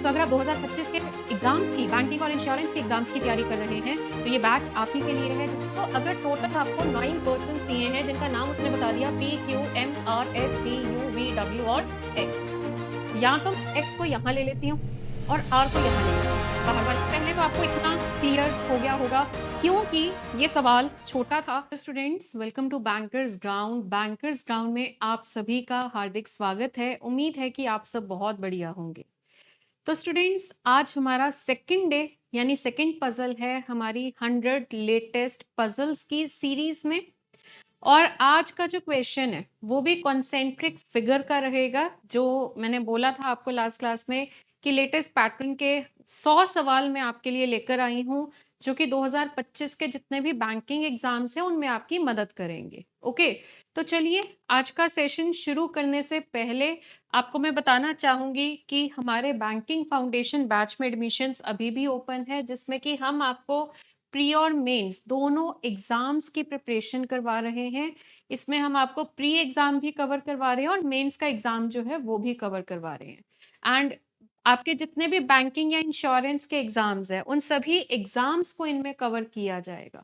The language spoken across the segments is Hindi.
अगर आप 2025 के एग्जाम्स की बैंकिंग और इंश्योरेंस के एग्जाम्स की तैयारी कर रहे हैं तो ये बैच आप ही के लिए है। जिसको अगर टोटल आपको 9 पर्सन्स दिए हैं जिनका नाम उसने बता दिया PQMRSTUVW और X, या तो X को यहाँ ले लेती हूँ और R को यहाँ ले लेती हूँ बाहर वाले। पहले तो आपको इतना क्लियर हो गया होगा क्योंकि ये सवाल छोटा था। Students, welcome to bankers ground. Bankers ground में आप सभी का हार्दिक स्वागत है। उम्मीद है कि आप सब बहुत बढ़िया होंगे। तो स्टूडेंट्स, आज हमारा सेकंड डे यानी सेकंड पजल है हमारी 100 लेटेस्ट पजल्स की सीरीज में। और आज का जो क्वेश्चन है वो भी कॉन्सेंट्रिक फिगर का रहेगा। जो मैंने बोला था आपको लास्ट क्लास में कि लेटेस्ट पैटर्न के 100 सवाल मैं आपके लिए लेकर आई हूं जो कि 2025 के जितने भी बैंकिंग एग्जाम्स हैं उनमें आपकी मदद करेंगे। ओके, तो चलिए आज का सेशन शुरू करने से पहले आपको मैं बताना चाहूंगी कि हमारे बैंकिंग फाउंडेशन बैच में एडमिशन्स अभी भी ओपन है, जिसमें कि हम आपको प्री और मेंस दोनों एग्जाम्स की प्रिपरेशन करवा रहे हैं। इसमें हम आपको प्री एग्जाम भी कवर करवा रहे हैं और मेंस का एग्जाम जो है वो भी कवर करवा रहे हैं। एंड आपके जितने भी बैंकिंग या इंश्योरेंस के एग्जाम्स हैं उन सभी एग्जाम्स को इनमें कवर किया जाएगा।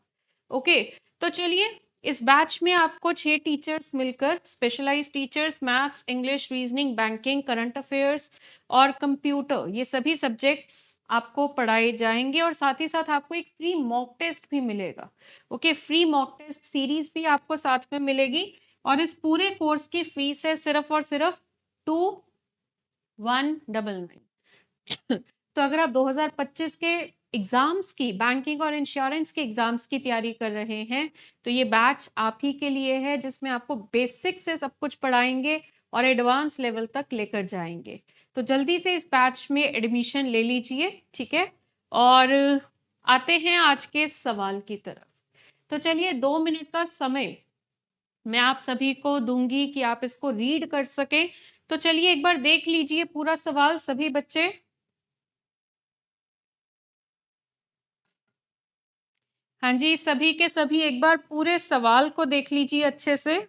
ओके, तो चलिए इस बैच में आपको 6 टीचर्स मिलकर, specialised teachers, maths, English, reasoning, banking, current affairs और कंप्यूटर, ये सभी सब्जेक्ट्स आपको पढ़ाए जाएंगे। और साथ ही साथ आपको एक फ्री मॉक टेस्ट भी मिलेगा। Okay, free mock test series भी आपको साथ में मिलेगी। और इस पूरे कोर्स की फीस है सिर्फ और सिर्फ 2199। तो अगर आप 2025 के एग्जाम्स की, बैंकिंग और इंश्योरेंस के एग्जाम्स की तैयारी कर रहे हैं तो ये बैच आप ही के लिए है, जिसमें आपको बेसिक से सब कुछ पढ़ाएंगे और एडवांस लेवल तक लेकर जाएंगे। तो जल्दी से इस बैच में एडमिशन ले लीजिए, ठीक है। और आते हैं आज के सवाल की तरफ। तो चलिए 2 मिनट का समय मैं आप सभी को दूंगी कि आप इसको रीड कर सकें। तो चलिए एक बार देख लीजिए पूरा सवाल सभी बच्चे। हाँ जी, सभी के सभी एक बार पूरे सवाल को देख लीजिए अच्छे से।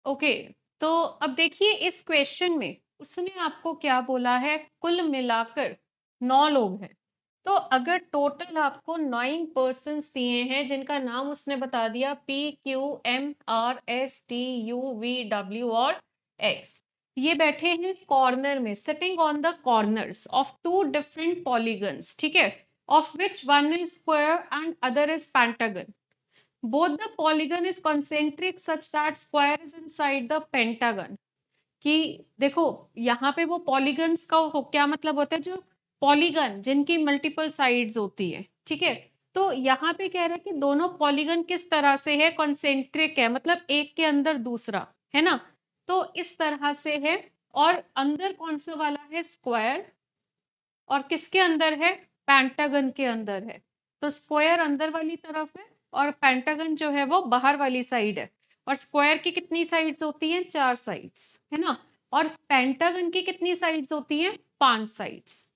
ओके, तो अब देखिए इस क्वेश्चन में उसने आपको क्या बोला है, कुल मिलाकर 9 लोग हैं। तो अगर टोटल आपको 9 पर्सन्स दिए हैं जिनका नाम उसने बता दिया PQMRSTUVW और X, ये बैठे हैं कॉर्नर में, sitting on the corners of 2 different polygons, ठीक है, of which one is square and other is pentagon. Both the polygon is concentric such that square is inside the pentagon। कि देखो यहाँ पे वो पॉलीगन्स का क्या मतलब होता है, जो पॉलीगन जिनकी मल्टीपल साइड्स होती है, ठीक है। तो यहाँ पे कह रहे हैं कि दोनों पॉलीगन किस तरह से है, कॉन्सेंट्रिक है, मतलब एक के अंदर दूसरा, है ना। तो इस तरह से है। और अंदर कौन सा वाला है, स्क्वायर, और किसके अंदर है, पेंटागन के अंदर है। तो स्क्वायर अंदर वाली तरफ है और पेंटागन जो है वो बाहर वाली साइड है। और स्क्वायर की कितनी साइड्स होती हैं, 4 साइड्स, है ना। और पेंटागन की कितनी साइड्स होती हैं, 5 साइड्स।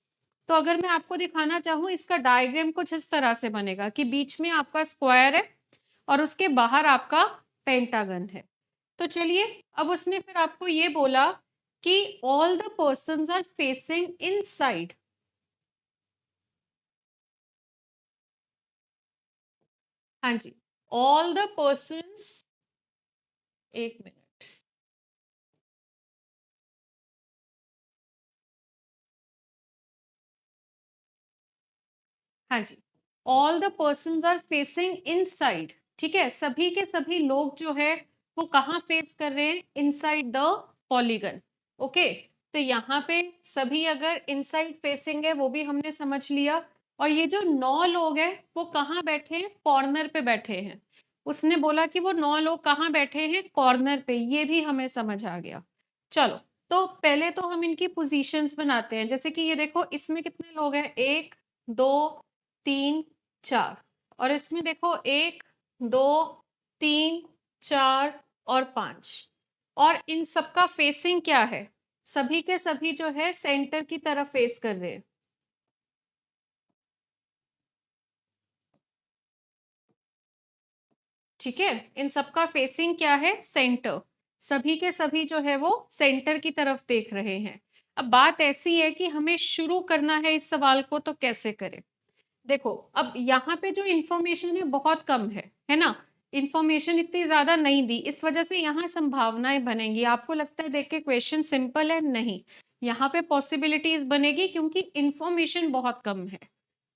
तो अगर मैं आपको दिखाना चाहूँ इसका डायग्राम कुछ इस तरह से बनेगा कि बीच में आपका स्क्वायर है और उसके बाहर आपका पेंटागन है। तो चलिए अब उसने फिर आपको ये बोला कि all the persons are facing inside. हाँ जी, ऑल द पर्सन्स, एक मिनट, हाँ जी, all the persons are facing inside, ठीक है। सभी के सभी लोग जो है वो कहाँ फेस कर रहे हैं, इनसाइड द पॉलीगन। ओके, तो यहाँ पे सभी अगर इनसाइड फेसिंग है वो भी हमने समझ लिया। और ये जो 9 लोग हैं वो कहाँ बैठे हैं, कॉर्नर पे बैठे हैं। उसने बोला कि वो 9 लोग कहाँ बैठे हैं, कॉर्नर पे, ये भी हमें समझ आ गया। चलो, तो पहले तो हम इनकी पोजीशंस बनाते हैं। जैसे कि ये देखो इसमें कितने लोग हैं, 1 2 3 4 और इसमें देखो 1 2 3 4 और 5 और इन सबका फेसिंग क्या है? सभी के सभी जो है सेंटर की तरफ फेस कर रहे हैं। ठीक है, इन सबका फेसिंग क्या है? सेंटर। सभी के सभी जो है वो सेंटर की तरफ देख रहे हैं। अब बात ऐसी है कि हमें शुरू करना है इस सवाल को, तो कैसे करें? देखो, अब यहाँ पे जो इंफॉर्मेशन है बहुत कम है ना? इंफॉर्मेशन इतनी ज्यादा नहीं दी, इस वजह से यहाँ संभावनाएं बनेंगी। आपको लगता है देख के क्वेश्चन सिंपल है? नहीं, यहाँ पे पॉसिबिलिटीज बनेगी क्योंकि इंफॉर्मेशन बहुत कम है।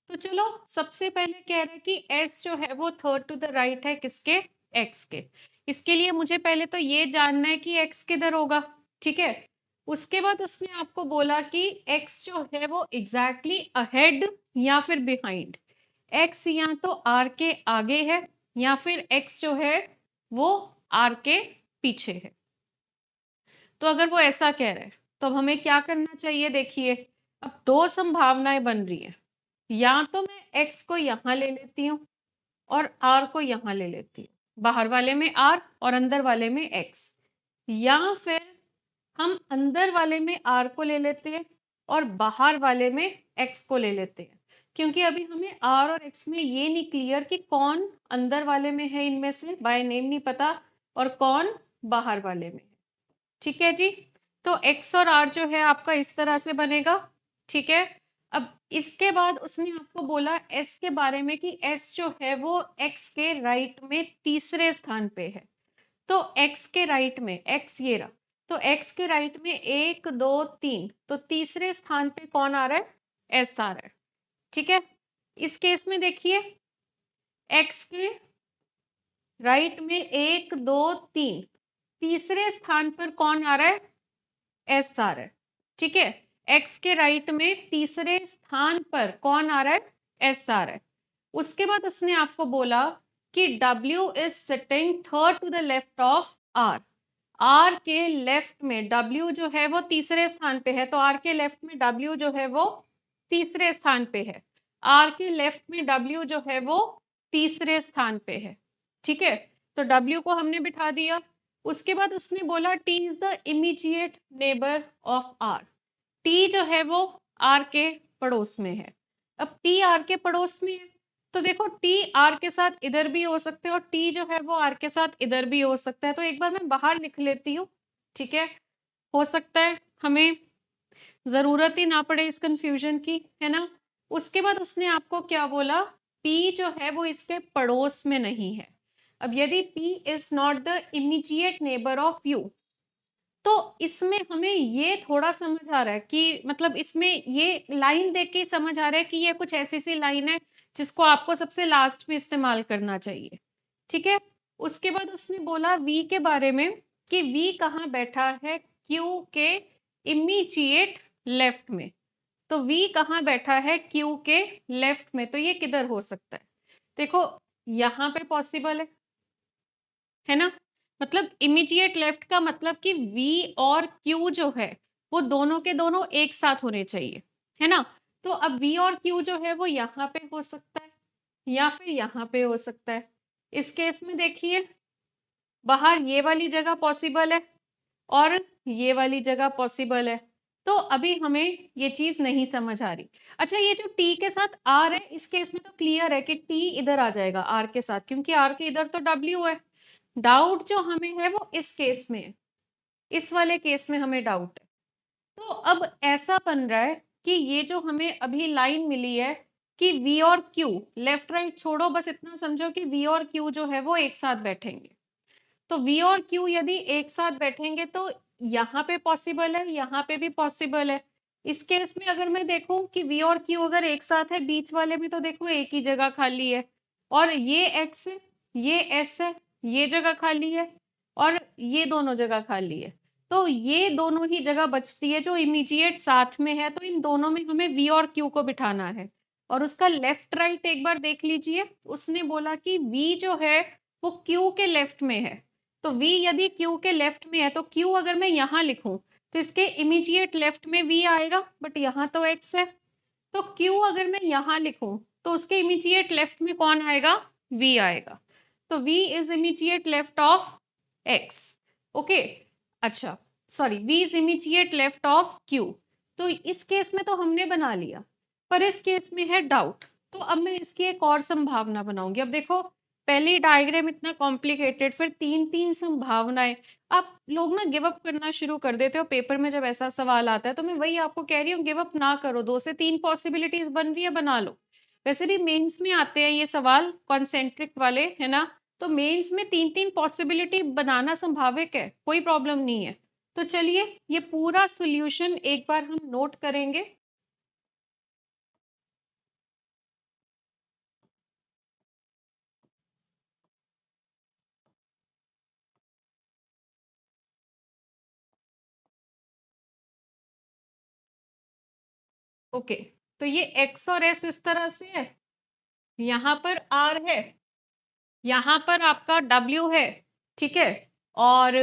तो चलो, सबसे पहले कह रहे हैं कि एस जो है वो थर्ड टू द राइट है, किसके? एक्स के। इसके लिए मुझे पहले तो ये जानना है कि एक्स किधर होगा। ठीक है, उसके बाद उसने आपको बोला कि एक्स जो है वो एग्जैक्टली अहेड या फिर बिहाइंड। एक्स या तो आर के आगे है या फिर एक्स जो है वो आर के पीछे है। तो अगर वो ऐसा कह रहा है तो अब हमें क्या करना चाहिए? देखिए, अब दो संभावनाएं बन रही है। या तो मैं x को यहां ले लेती हूँ और r को यहां ले लेती हूँ, बाहर वाले में r और अंदर वाले में x, या फिर हम अंदर वाले में r को ले लेते हैं और बाहर वाले में x को ले लेते हैं। क्योंकि अभी हमें r और x में ये नहीं क्लियर कि कौन अंदर वाले में है, इनमें से बाय नेम नहीं पता, और कौन बाहर वाले में है। ठीक है जी, तो x और r जो है आपका इस तरह से बनेगा। ठीक है, अब इसके बाद उसने आपको बोला s के बारे में कि s जो है वो x के राइट में तीसरे स्थान पे है। तो x के राइट में, x ये रहा, तो x के राइट में 1 2 3, तो तीसरे स्थान पे कौन आ रहा है? s आ रहा है। ठीक है, इस केस में देखिए, x के राइट में 1 2 3, तीसरे स्थान पर कौन आ रहा है? एस आ रहा है। ठीक है, एक्स के राइट में तीसरे स्थान पर कौन आ रहा है? एस आ रहा है। उसके बाद उसने आपको बोला कि W is sitting third to the left of R। R के लेफ्ट में W जो है वो तीसरे स्थान पे है, तो R के लेफ्ट में W जो है वो तीसरे स्थान पे है। R के लेफ्ट में W जो है वो तीसरे स्थान पे है। ठीक है, तो W को हमने बिठा दिया। उसके बाद उसने बोला T is the immediate neighbour of R। T जो है वो R के पड़ोस में है। अब T R के पड़ोस में है, तो देखो T R के साथ इधर भी हो सकते हैं और T जो है वो R के साथ इधर भी हो सकता है। तो एक बार मैं बाहर लिख लेती हूँ। ठीक है, हो सकता है हमें जरूरत ही ना पड़े इस कंफ्यूजन की, है ना? उसके बाद उसने आपको क्या बोला? P जो है वो इसके पड़ोस में नहीं है। अब यदि P is not the immediate neighbour of you, तो इसमें हमें ये थोड़ा समझ आ रहा है कि मतलब इसमें ये लाइन देख के समझ आ रहा है कि ये कुछ ऐसी सी लाइन है जिसको आपको सबसे लास्ट में इस्तेमाल करना चाहिए। ठीक है, उसके बाद उसने बोला V के बारे में कि V कहाँ बैठा है? Q के इमीडिएट लेफ्ट में। तो V कहाँ बैठा है? Q के लेफ्ट में। तो ये किधर हो सकता है? देखो, यहाँ पे पॉसिबल है ना? मतलब इमीडिएट लेफ्ट का मतलब कि V और Q जो है वो दोनों के दोनों एक साथ होने चाहिए, है ना? तो अब V और Q जो है वो यहाँ पे हो सकता है या फिर यहाँ पे हो सकता है। इस केस में देखिए, बाहर ये वाली जगह पॉसिबल है और ये वाली जगह पॉसिबल है। तो अभी हमें ये चीज नहीं समझ आ रही। अच्छा, ये जो T के साथ R है, इस केस में तो क्लियर है कि T इधर आ जाएगा R के साथ, क्योंकि R के इधर तो W है। डाउट जो हमें है वो इस केस में है, इस वाले केस में हमें डाउट है। तो अब ऐसा बन रहा है कि ये जो हमें अभी लाइन मिली है कि V और Q, लेफ्ट राइट छोड़ो, बस इतना समझो कि V और Q जो है वो एक साथ बैठेंगे। तो V और Q यदि एक साथ बैठेंगे तो यहाँ पे पॉसिबल है, यहाँ पे भी पॉसिबल है। इस केस में अगर मैं देखूं कि V और Q अगर एक साथ है, बीच वाले में तो देखो एक ही जगह खाली है, और ये X है, ये S है, ये जगह खाली है, और ये दोनों जगह खाली है। तो ये दोनों ही जगह बचती है जो इमीडिएट साथ में है। तो इन दोनों में हमें V और Q को बिठाना है, और उसका लेफ्ट राइट एक बार देख लीजिए। उसने बोला कि V जो है वो Q के लेफ्ट में है। तो V यदि Q के लेफ्ट में है तो Q अगर मैं यहाँ लिखूं तो इसके इमीडिएट लेफ्ट में V आएगा, बट यहाँ तो X है। तो Q अगर मैं यहाँ लिखूं तो उसके इमीडिएट लेफ्ट में कौन आएगा? V आएगा। तो V is immediate left of X। Okay, अच्छा sorry, V is immediate left of Q। तो इस केस में तो हमने बना लिया, पर इस केस में है डाउट। तो अब मैं इसकी एक और संभावना बनाऊंगी। अब देखो, पहली डायग्राम इतना कॉम्प्लिकेटेड, फिर तीन तीन संभावनाएं। आप लोग ना गिव अप करना शुरू कर देते हो पेपर में जब ऐसा सवाल आता है। तो मैं वही आपको कह रही हूँ, गिव अप ना करो। 2 से 3 पॉसिबिलिटीज बन रही है, बना लो। वैसे भी मेंस में आते हैं ये सवाल कॉन्सेंट्रिक वाले, है ना? तो मेंस में 3-3 पॉसिबिलिटी बनाना संभाविक है, कोई प्रॉब्लम नहीं है। तो चलिए ये पूरा सॉल्यूशन एक बार हम नोट करेंगे। ओके, तो ये x और s इस तरह से है, यहाँ पर r है, यहाँ पर आपका W है, ठीक है। और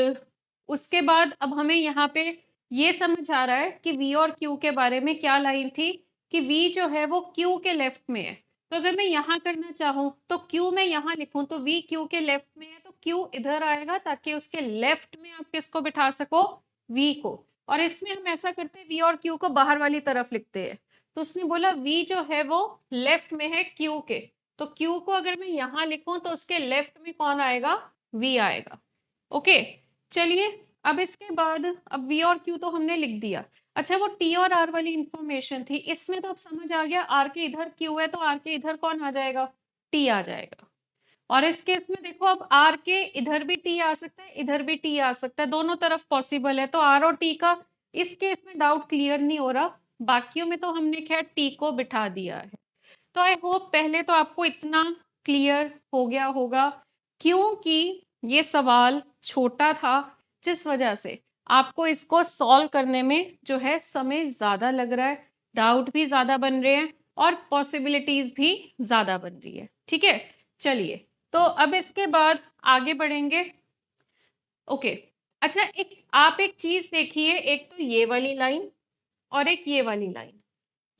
उसके बाद अब हमें यहाँ पे ये समझ आ रहा है कि V और Q के बारे में क्या लाइन थी, कि V जो है वो Q के लेफ्ट में है। तो अगर मैं यहाँ करना चाहूँ तो Q मैं यहाँ लिखूँ तो V Q के लेफ्ट में है, तो Q इधर आएगा ताकि उसके लेफ्ट में आप किसको बिठा सको? V को। और इसमें हम ऐसा करते हैं, V और Q को बाहर वाली तरफ लिखते हैं। तो उसने बोला V जो है वो लेफ्ट में है Q के, तो Q को अगर मैं यहाँ लिखूं तो उसके लेफ्ट में कौन आएगा? V आएगा। ओके, चलिए अब इसके बाद, अब V और Q तो हमने लिख दिया। अच्छा, वो T और R वाली इंफॉर्मेशन थी, इसमें तो अब समझ आ गया, R के इधर Q है तो R के इधर कौन आ जाएगा? T आ जाएगा। और इस केस में देखो, अब R के इधर भी T आ सकता है, इधर भी T आ सकता है, दोनों तरफ पॉसिबल है। तो R और T का इस केस में डाउट क्लियर नहीं हो रहा, बाकियों में तो हमने खैर T को बिठा दिया है। तो आई होप पहले तो आपको इतना क्लियर हो गया होगा, क्योंकि ये सवाल छोटा था, जिस वजह से आपको इसको सॉल्व करने में जो है समय ज़्यादा लग रहा है, डाउट भी ज़्यादा बन रहे हैं और पॉसिबिलिटीज़ भी ज़्यादा बन रही है। ठीक है, चलिए तो अब इसके बाद आगे बढ़ेंगे। ओके, अच्छा आप एक चीज़ देखिए, एक तो ये वाली लाइन और एक ये वाली लाइन।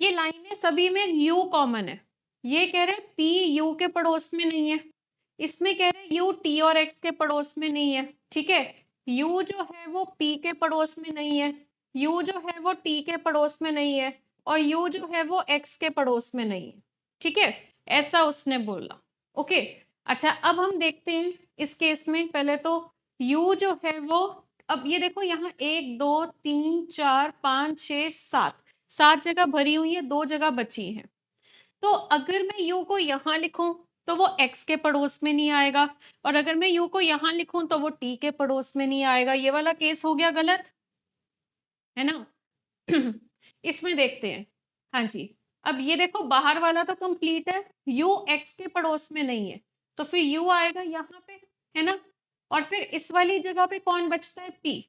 ये लाइनें सभी में U कॉमन है। ये कह रहे P U के पड़ोस में नहीं है, इसमें कह रहे U T और X के पड़ोस में नहीं है। ठीक है, U जो है वो P के पड़ोस में नहीं है, U जो है वो T के पड़ोस में नहीं है, और U जो है वो X के पड़ोस में नहीं है। ठीक है, ऐसा उसने बोला। ओके, अच्छा अब हम देखते हैं इस केस में। पहले तो U जो है वो, अब ये देखो यहाँ 1 2 3 4 5 6 7 जगह भरी हुई है, 2 जगह बची हैं। तो अगर मैं U को यहाँ लिखूं तो वो X के पड़ोस में नहीं आएगा, और अगर मैं U को यहाँ लिखूं तो वो T के पड़ोस में नहीं आएगा। ये वाला केस हो गया गलत, है ना? इसमें देखते हैं। हाँ जी, अब ये देखो बाहर वाला तो कंप्लीट है, U X के पड़ोस में नहीं है, तो फिर U आएगा यहाँ पे, है ना? और फिर इस वाली जगह पे कौन बचता है? P।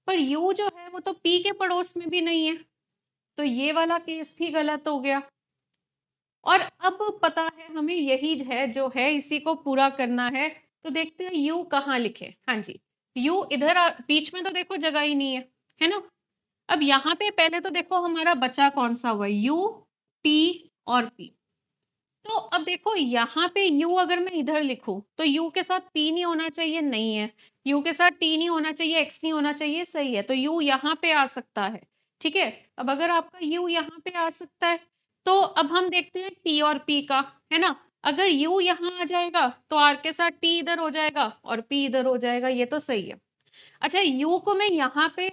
पर U जो है वो तो P के पड़ोस में भी नहीं है, तो ये वाला केस भी गलत हो गया। और अब पता है हमें यही है जो है, इसी को पूरा करना है। तो देखते हैं U कहाँ लिखे। हाँ जी, U इधर बीच में तो देखो जगह ही नहीं है ना? अब यहाँ पे पहले तो देखो हमारा बचा कौन सा हुआ, U T और P। तो अब देखो यहाँ पे U अगर मैं इधर लिखूं तो U के साथ P नहीं होना चाहिए, नहीं है। U के साथ T नहीं होना चाहिए, X नहीं होना चाहिए, सही है। तो U यहाँ पे आ सकता है। ठीक है, अब अगर आपका U यहाँ पे आ सकता है तो अब हम देखते हैं T और P का, है ना? अगर U यहाँ आ जाएगा तो R के साथ T इधर हो जाएगा और P इधर हो जाएगा, ये तो सही है। अच्छा, U को मैं यहाँ पे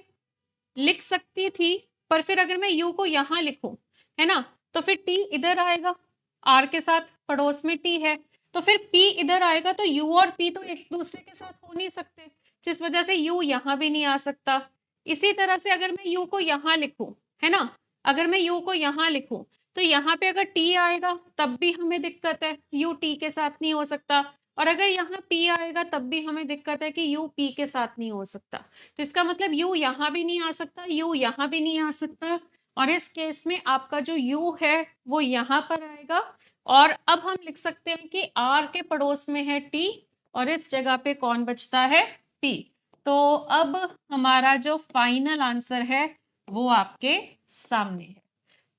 लिख सकती थी, पर फिर अगर मैं U को यहाँ लिखूं, है ना, तो फिर T इधर आएगा, R के साथ पड़ोस में T है, तो फिर P इधर आएगा, तो U और P तो एक दूसरे के साथ हो नहीं सकते, जिस वजह से U यहाँ भी नहीं आ सकता। इसी तरह से अगर मैं U को यहाँ लिखूं, है ना, अगर मैं U को यहाँ लिखूं तो यहाँ पे अगर T आएगा तब भी हमें दिक्कत है, U T के साथ नहीं हो सकता। और अगर यहाँ P आएगा तब भी हमें दिक्कत है कि U P के साथ नहीं हो सकता। तो इसका मतलब U यहाँ भी नहीं आ सकता, U यहाँ भी नहीं आ सकता, और इस केस में आपका जो U है वो यहाँ पर आएगा। और अब हम लिख सकते हैं कि R के पड़ोस में है T और इस जगह पे कौन बचता है? P। तो अब हमारा जो फाइनल आंसर है वो आपके सामने है।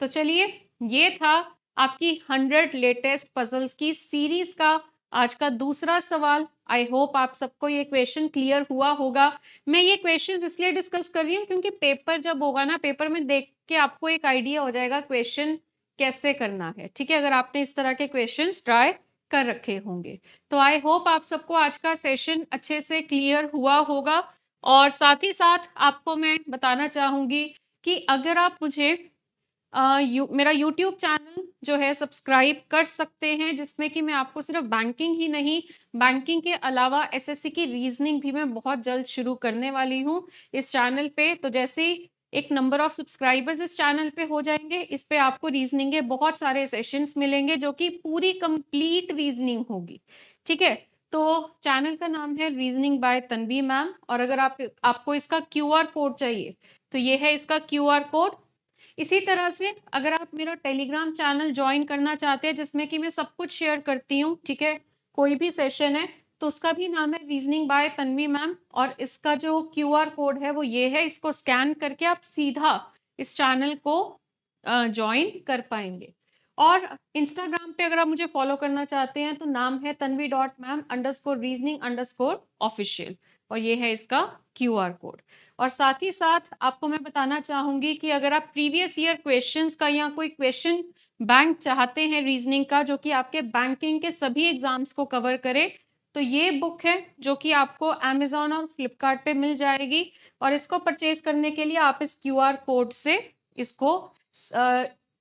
तो चलिए ये था आपकी 100 लेटेस्ट पजल्स की सीरीज का आज का दूसरा सवाल। आई होप आप सबको ये क्वेश्चन क्लियर हुआ होगा। मैं ये क्वेश्चंस इसलिए डिस्कस कर रही हूँ क्योंकि पेपर जब होगा ना, पेपर में देख के आपको एक आइडिया हो जाएगा क्वेश्चन कैसे करना है, ठीक है, अगर आपने इस तरह के क्वेश्चंस ट्राई कर रखे होंगे। तो आई होप आप सबको आज का सेशन अच्छे से क्लियर हुआ होगा। और साथ ही साथ आपको मैं बताना चाहूंगी कि अगर आप मुझे मेरा यूट्यूब चैनल जो है सब्सक्राइब कर सकते हैं, जिसमें कि मैं आपको सिर्फ बैंकिंग ही नहीं, बैंकिंग के अलावा एसएससी की रीजनिंग भी मैं बहुत जल्द शुरू करने वाली हूँ इस चैनल पे। तो जैसे ही एक नंबर ऑफ सब्सक्राइबर्स इस चैनल पे हो जाएंगे, इस पे आपको रीजनिंग के बहुत सारे सेशंस मिलेंगे जो कि पूरी कंप्लीट रीजनिंग होगी, ठीक है। तो चैनल का नाम है रीजनिंग बाय तन्वी मैम। और अगर आपको इसका क्यूआर कोड चाहिए तो ये है इसका क्यूआर कोड। इसी तरह से अगर आप मेरा टेलीग्राम चैनल ज्वाइन करना चाहते हैं जिसमें कि मैं सब कुछ शेयर करती हूँ, ठीक है, कोई भी सेशन है तो उसका भी नाम है रीजनिंग बाय तन्वी मैम। और इसका जो क्यूआर कोड है वो ये है, इसको स्कैन करके आप सीधा इस चैनल को ज्वाइन कर पाएंगे। और इंस्टाग्राम पे अगर आप मुझे फॉलो करना चाहते हैं तो नाम है tanvi.mam_reasoning_official और ये है इसका क्यूआर कोड। और साथ ही साथ आपको मैं बताना चाहूंगी कि अगर आप प्रीवियस ईयर क्वेश्चंस का या कोई क्वेश्चन बैंक चाहते हैं रीजनिंग का जो कि आपके बैंकिंग के सभी एग्जाम्स को कवर करे, तो ये बुक है जो कि आपको अमेजोन और फ्लिपकार्ट पे मिल जाएगी। और इसको परचेज करने के लिए आप इस क्यूआर कोड से इसको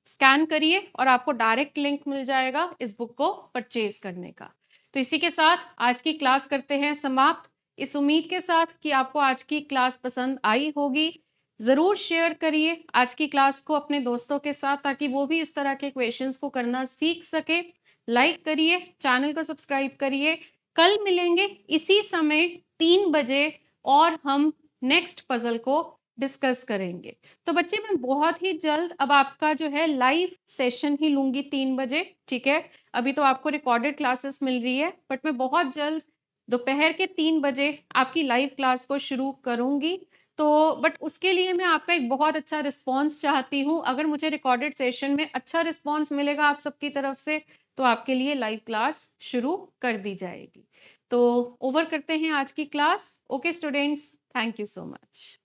स्कैन करिए और आपको डायरेक्ट लिंक मिल जाएगा इस बुक को परचेज करने का। तो इसी के साथ आज की क्लास करते हैं समाप्त, इस उम्मीद के साथ कि आपको आज की क्लास पसंद आई होगी। ज़रूर शेयर करिए आज की क्लास को अपने दोस्तों के साथ ताकि वो भी इस तरह के क्वेश्चंस को करना सीख सके। लाइक करिए, चैनल को सब्सक्राइब करिए। कल मिलेंगे इसी समय 3 बजे और हम नेक्स्ट पजल को डिस्कस करेंगे। तो बच्चे मैं बहुत ही जल्द अब आपका जो है लाइव सेशन ही लूंगी 3 बजे, ठीक है। अभी तो आपको रिकॉर्डेड क्लासेस मिल रही है बट मैं बहुत जल्द दोपहर के 3 बजे आपकी लाइव क्लास को शुरू करूंगी। तो बट उसके लिए मैं आपका एक बहुत अच्छा रिस्पांस चाहती हूँ। अगर मुझे रिकॉर्डेड सेशन में अच्छा रिस्पांस मिलेगा आप सबकी तरफ से तो आपके लिए लाइव क्लास शुरू कर दी जाएगी। तो ओवर करते हैं आज की class. Okay students, thank you so much.